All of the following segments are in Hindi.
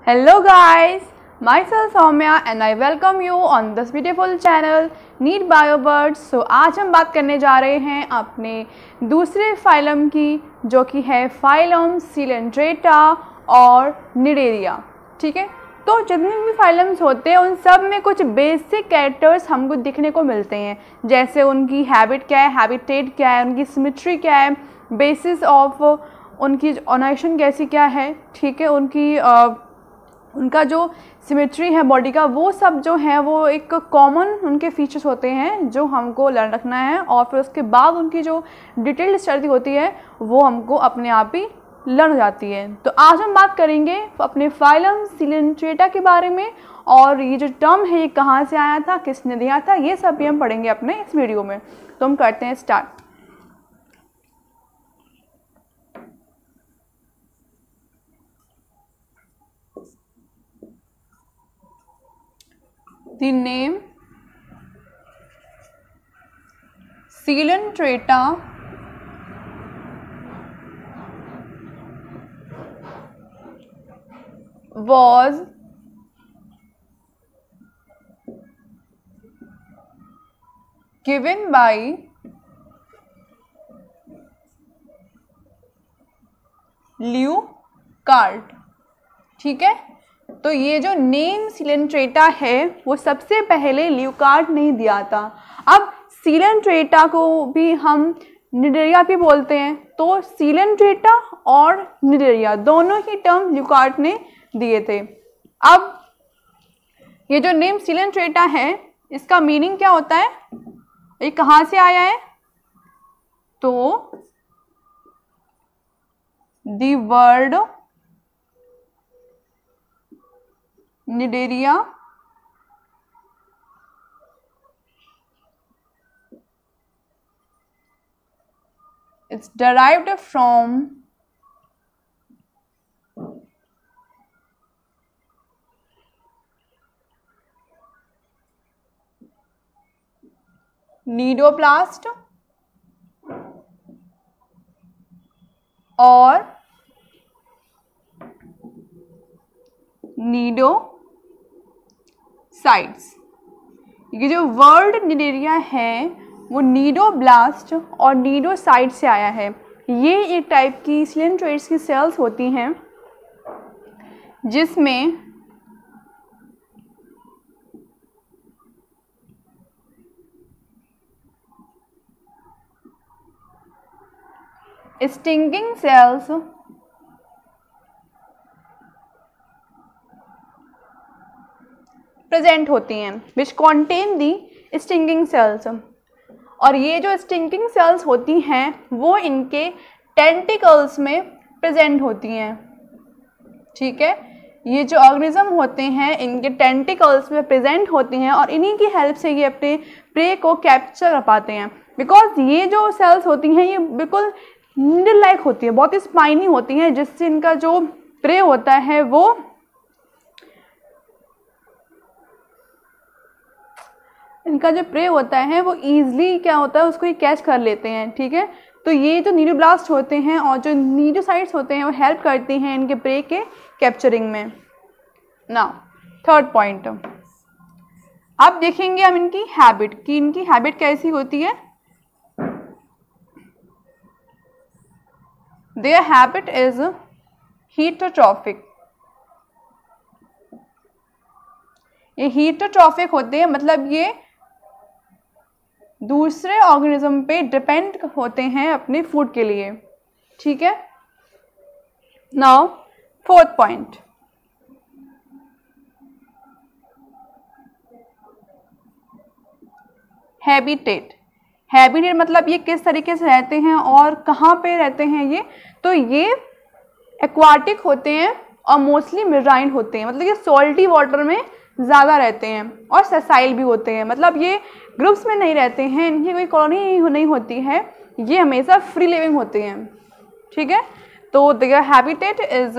Hello guys, myself Soumya and I welcome you on this beautiful channel Need Biobirds। So आज हम बात करने जा रहे हैं अपने दूसरे फाइलम की, जो कि है फाइलम सीलेंट्रेटा और निडेरिया। ठीक है, तो जितने भी फाइलम्स होते हैं उन सब में कुछ बेसिक कैरेक्टर्स हमको दिखने को मिलते हैं, जैसे उनकी हैबिट क्या है, हैबिटेट क्या है, उनकी सिमेट्री क्या है, बेसिस ऑफ उनकी ऑर्गेनाइजेशन कैसी क्या है। ठीक है, उनका जो सिमेट्री है बॉडी का, वो सब जो है वो एक कॉमन उनके फीचर्स होते हैं जो हमको लर्न रखना है, और फिर उसके बाद उनकी जो डिटेल्ड स्टडी होती है वो हमको अपने आप ही लर्न हो जाती है। तो आज हम बात करेंगे अपने फाइलम सीलेंट्रेटा के बारे में, और ये जो टर्म है ये कहाँ से आया था, किसने दिया था, ये सब भी हम पढ़ेंगे अपने इस वीडियो में। तो हम करते हैं start. The name Coelenterata was given by ल्यूकार्ट। ठीक है, तो ये जो नेम सीलेंट्रेटा है वो सबसे पहले ल्यूकार्ट ने दिया था। अब सीलेंट्रेटा को भी हम निडेरिया भी बोलते हैं, तो सीलेंट्रेटा और निडेरिया दोनों ही टर्म ल्यूकार्ट ने दिए थे। अब ये जो नेम सीलेंट्रेटा है इसका मीनिंग क्या होता है, ये कहाँ से आया है, तो the word Cnidaria it's derived from nidoplast और नीडोसाइट्स। ये जो वर्ड निडेरिया है वो नीडोब्लास्ट और नीडोसाइट से आया है। ये एक टाइप की सीलेंट्रेट्स की सेल्स होती हैं जिसमें स्टिंगिंग सेल्स प्रेजेंट होती हैं, विच कॉन्टेन दी स्टिंगिंग सेल्स। और ये जो स्टिंगिंग सेल्स होती हैं वो इनके टेंटिकल्स में प्रेजेंट होती हैं। ठीक है, ये जो ऑर्गेनिज्म होते हैं इनके टेंटिकल्स में प्रेजेंट होती हैं, और इन्हीं की हेल्प से ये अपने प्रे को कैप्चर कर पाते हैं। बिकॉज ये जो सेल्स होती हैं ये बिल्कुल नीडल लाइक होती है, बहुत ही स्पाइनी होती हैं, जिससे इनका जो प्रे होता है वो ईजिली क्या होता है उसको ये कैच कर लेते हैं। ठीक है, तो ये जो नीडोब्लास्ट होते हैं और जो नीडोसाइट्स होते हैं वो हेल्प करती हैं इनके प्रे के कैप्चरिंग में। नाउ थर्ड पॉइंट, अब देखेंगे हम इनकी हैबिट कि इनकी हैबिट कैसी होती है। Their habit is heterotrophic. ये हीटरोट्रॉफिक होते हैं, मतलब ये दूसरे ऑर्गेनिज्म पे डिपेंड होते हैं अपने फूड के लिए। ठीक है, now fourth point, habitat. Habitat मतलब ये किस तरीके से रहते हैं और कहाँ पे रहते हैं ये, तो ये एक्वाटिक होते हैं और मोस्टली मेराइन होते हैं, मतलब ये सॉल्टी वाटर में ज़्यादा रहते हैं, और सेसाइल भी होते हैं, मतलब ये ग्रुप्स में नहीं रहते हैं, इनकी कोई कॉलोनी नहीं होती है, ये हमेशा फ्री लिविंग होते हैं। ठीक है, तो their habitat is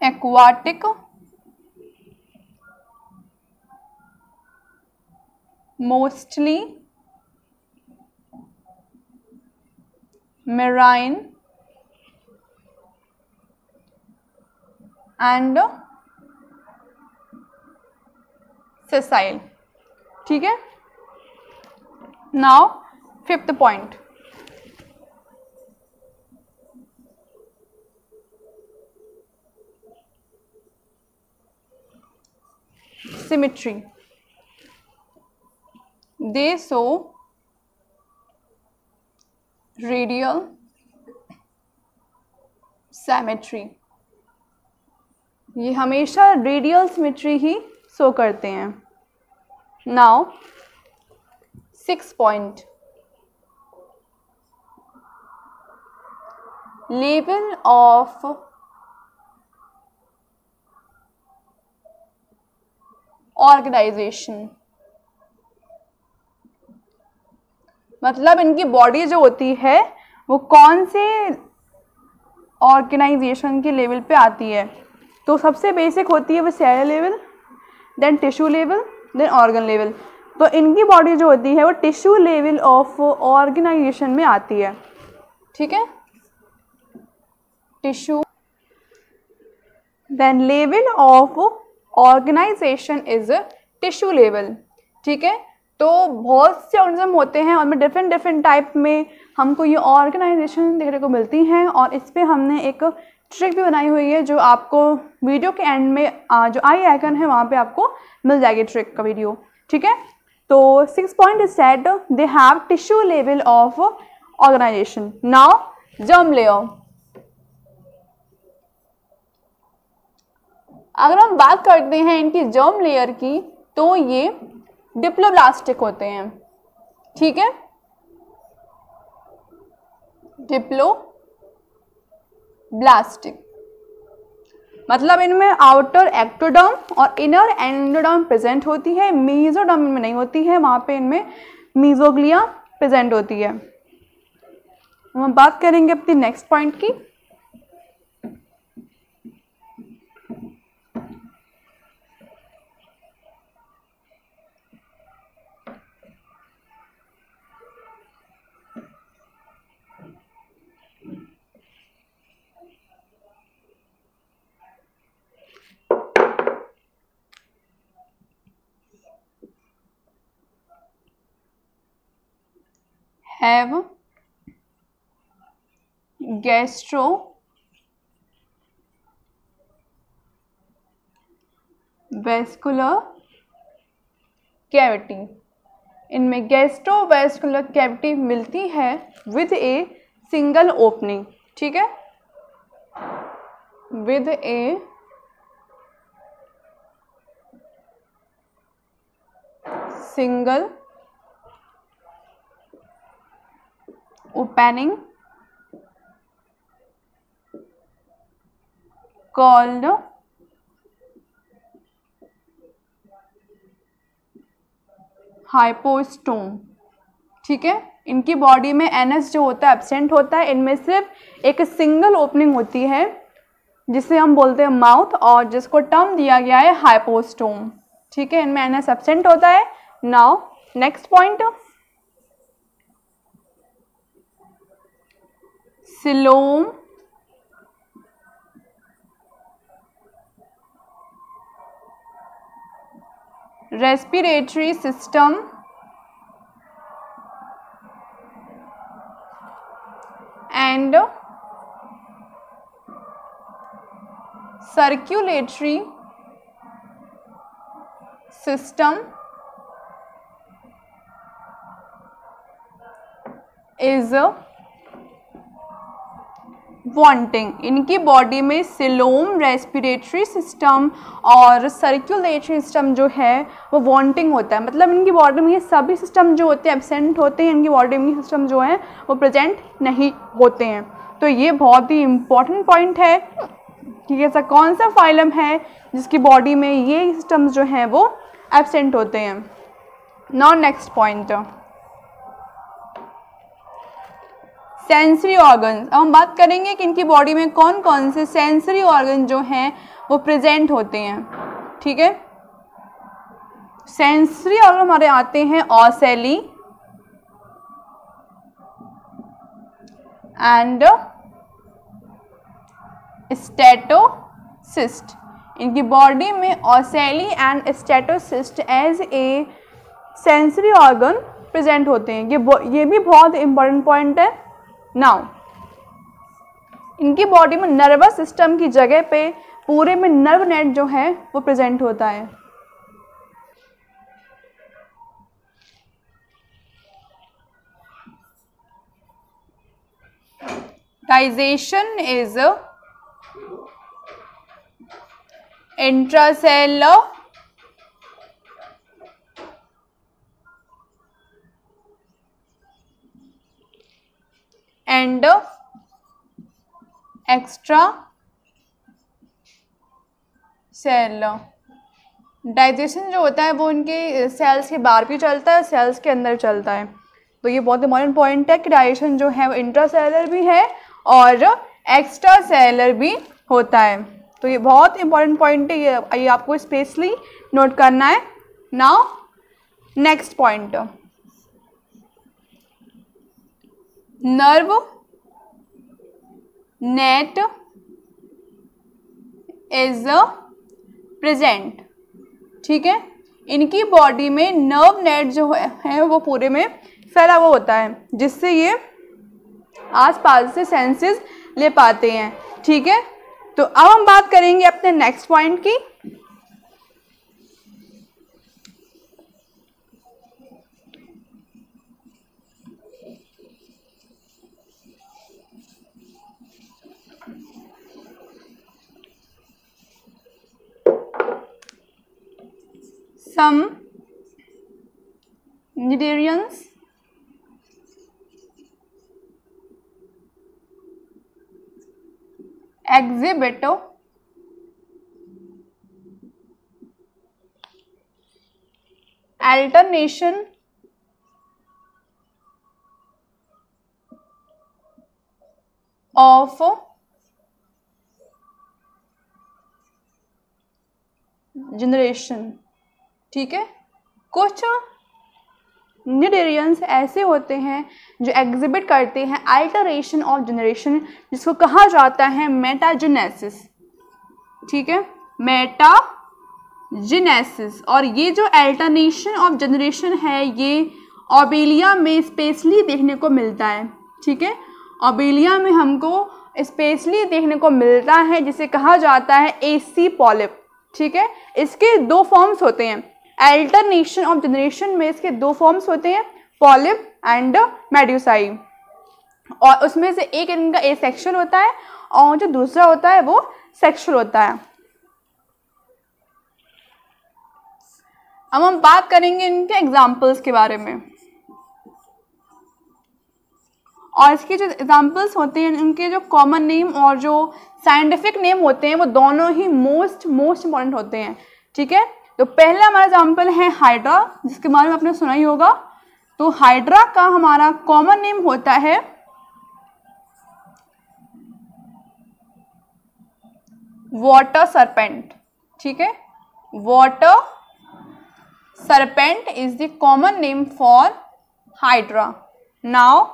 aquatic mostly marine and sessile. ठीक है, now fifth point, symmetry. They show radial symmetry, ये हमेशा रेडियल सिमेट्री ही शो करते हैं। Now six point, level of organisation, मतलब इनकी बॉडी जो होती है वो कौन से ऑर्गेनाइजेशन के लेवल पे आती है। तो सबसे बेसिक होती है वो cell level, then tissue level, then organ level. तो इनकी बॉडी जो होती है वो टिश्यू लेवल ऑफ ऑर्गेनाइजेशन में आती है। ठीक है, tissue, then level of organisation is tissue level. ठीक है, तो बहुत से ऑर्गेनिज्म होते हैं और में डिफरेंट डिफरेंट टाइप में हमको ये ऑर्गेनाइजेशन देखने को मिलती हैं, और इस पर हमने एक ट्रिक भी बनाई हुई है जो आपको वीडियो के एंड में जो आई आइकन है वहाँ पे आपको मिल जाएगी ट्रिक का वीडियो। ठीक है, तो 6 point is said they have tissue level of organisation. Now germ layer, अगर हम बात करते हैं इनकी जर्म लेयर की तो ये डिप्लोब्लास्टिक होते हैं। ठीक है, डिप्लोब्लास्टिक मतलब इनमें आउटर एक्टोडर्म और इनर एंडोडर्म प्रेजेंट होती है, मेसोडर्म में नहीं होती है, वहाँ पे इनमें मीजोग्लिया प्रेजेंट होती है। हम बात करेंगे अपनी नेक्स्ट पॉइंट की, have गैस्ट्रोवैस्कुलर कैविटी, इनमें गैस्ट्रोवैस्कुलर कैविटी मिलती है विद ए सिंगल ओपनिंग। ठीक है, with a single opening called hypostome. ठीक है, इनकी बॉडी में एनएस जो होता है एब्सेंट होता है, इनमें सिर्फ एक सिंगल ओपनिंग होती है जिसे हम बोलते हैं माउथ और जिसको टर्म दिया गया है हाइपोस्टोम। ठीक है, इनमें एनएस एब्सेंट होता है। Now next point, coelom respiratory system and circulatory system is wanting. इनकी बॉडी में सिलोम, रेस्पिरेटरी सिस्टम और सर्कुलेटरी सिस्टम जो है वो वांटिंग होता है, मतलब इनकी बॉडी में ये सभी सिस्टम जो होते हैं एब्सेंट होते हैं, इनकी बॉडी में सिस्टम जो है वो प्रेजेंट नहीं होते हैं। तो ये बहुत ही इम्पॉर्टेंट पॉइंट है कि ऐसा कौन सा फाइलम है जिसकी बॉडी में ये सिस्टम जो हैं वो एब्सेंट होते हैं। Now next point, sensory organs. अब हम बात करेंगे कि इनकी बॉडी में कौन कौन से सेंसरी ऑर्गन जो हैं वो प्रेजेंट होते हैं। ठीक है, सेंसरी ऑर्गन हमारे आते हैं ऑसेली एंड स्टेटो सिस्ट। इनकी बॉडी में ocelli and statocyst as a sensory organ present होते हैं। ये भी बहुत इंपॉर्टेंट पॉइंट है। नाउ इनकी बॉडी में नर्वस सिस्टम की जगह पे पूरे में नर्व नेट जो है वो प्रेजेंट होता है। Digestion is intracellular and extra cellular. Digestion जो होता है वो इनके सेल्स के बाहर भी चलता है, सेल्स के अंदर चलता है। तो ये बहुत इंपॉर्टेंट पॉइंट है कि डाइजेशन जो है वो इंट्रासेलुलर भी है और एक्स्ट्रा सेलुलर भी होता है। तो ये बहुत इंपॉर्टेंट पॉइंट है, ये आपको स्पेशली नोट करना है। Now next point, nerve net is present. ठीक है, इनकी बॉडी में नर्व नेट जो है वो पूरे में फैला हुआ होता है, जिससे ये आसपास से सेंसेस ले पाते हैं। ठीक है, तो अब हम बात करेंगे अपने नेक्स्ट पॉइंट की। Some cnidarians exhibit alternation of generation। ठीक है, कुछ निडेरियंस ऐसे होते हैं जो एग्जिबिट करते हैं अल्टरेशन ऑफ जनरेशन, जिसको कहा जाता है मेटाजेनेसिस। ठीक है, मेटाजेनेसिस। और ये जो अल्टरनेशन ऑफ जनरेशन है ये ओबेलिया में स्पेशली देखने को मिलता है। ठीक है, ओबेलिया में हमको स्पेशली देखने को मिलता है, जिसे कहा जाता है एसी पॉलिप। ठीक है, इसके दो फॉर्म्स होते हैं। अल्टरनेशन ऑफ जनरेशन में इसके दो फॉर्म्स होते हैं, पॉलिप एंड मेड्यूसाई। और उसमें से एक इनका एसेक्सुअल होता है और जो दूसरा होता है वो सेक्सुअल होता है। अब हम बात करेंगे इनके एग्जाम्पल्स के बारे में। और इसके जो एग्जाम्पल्स होते हैं, इनके जो कॉमन नेम और जो साइंटिफिक नेम होते हैं वो दोनों ही मोस्ट इंपॉर्टेंट होते हैं। ठीक है, तो पहला हमारा एग्जाम्पल है हाइड्रा, जिसके बारे में आपने सुना ही होगा। तो हाइड्रा का हमारा कॉमन नेम होता है वाटर सरपेंट। ठीक है, water serpent is the common name for hydra. Now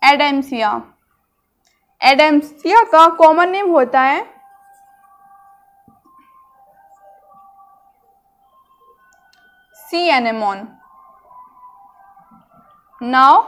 एडेम्सिया। एडेम्सिया का कॉमन नेम होता है सी एनेमोन। नाउ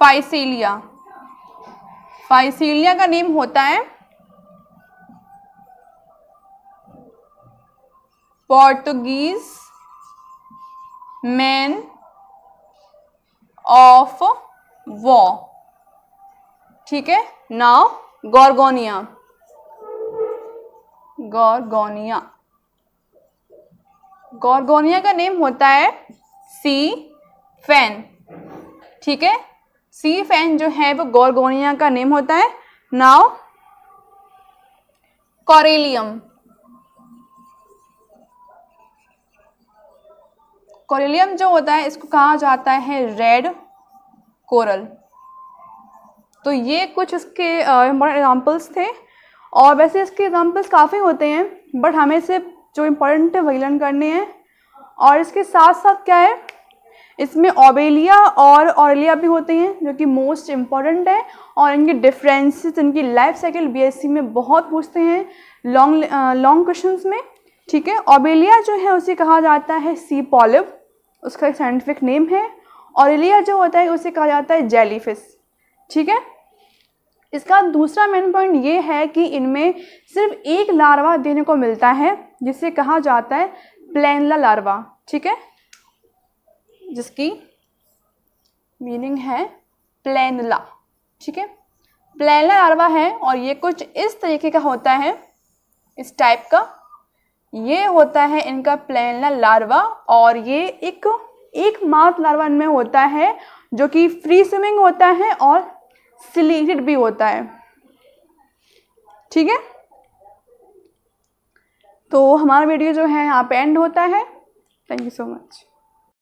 फाइसीलिया। फाइसीलिया का नेम होता है पोर्टुगीज मैन ऑफ वॉर। ठीक है, नाउ गॉर्गोनिया। गॉर्गोनिया, गॉर्गोनिया का नेम होता है सी फैन। ठीक है, सी फैन जो है वो गॉर्गोनिया का नेम होता है। Now Corallium. कोरेलियम जो होता है इसको कहा जाता है रेड कोरल। तो ये कुछ इसके इम्पोर्टेंट एग्जाम्पल्स थे। और वैसे इसके एग्जाम्पल्स काफ़ी होते हैं, बट हमें सिर्फ जो इम्पोर्टेंट है वही लर्न करने हैं। और इसके साथ साथ क्या है, इसमें ओबेलिया और ऑरेलिया भी होते हैं जो कि मोस्ट इम्पॉर्टेंट है, और इनके डिफरेंसेस, इनकी लाइफ साइकिल बीएससी में बहुत पूछते हैं लॉन्ग क्वेश्चंस में। ठीक है, ओबेलिया जो है उसे कहा जाता है सी पॉलिप, उसका एक साइंटिफिक नेम है। ऑरेलिया जो होता है उसे कहा जाता है जेलीफिश। ठीक है, इसका दूसरा मेन पॉइंट ये है कि इनमें सिर्फ एक लार्वा देने को मिलता है जिसे कहा जाता है प्लेनला लार्वा। ठीक है, जिसकी मीनिंग है प्लेनला। ठीक है, प्लेनला लार्वा है और ये कुछ इस तरीके का होता है, इस टाइप का ये होता है इनका प्लेनला लार्वा। और ये एक माउथ लार्वा इनमें होता है जो कि फ्री स्विमिंग होता है और सिलेटेड भी होता है। ठीक है, तो हमारा वीडियो जो है यहाँ पे एंड होता है। Thank you so much.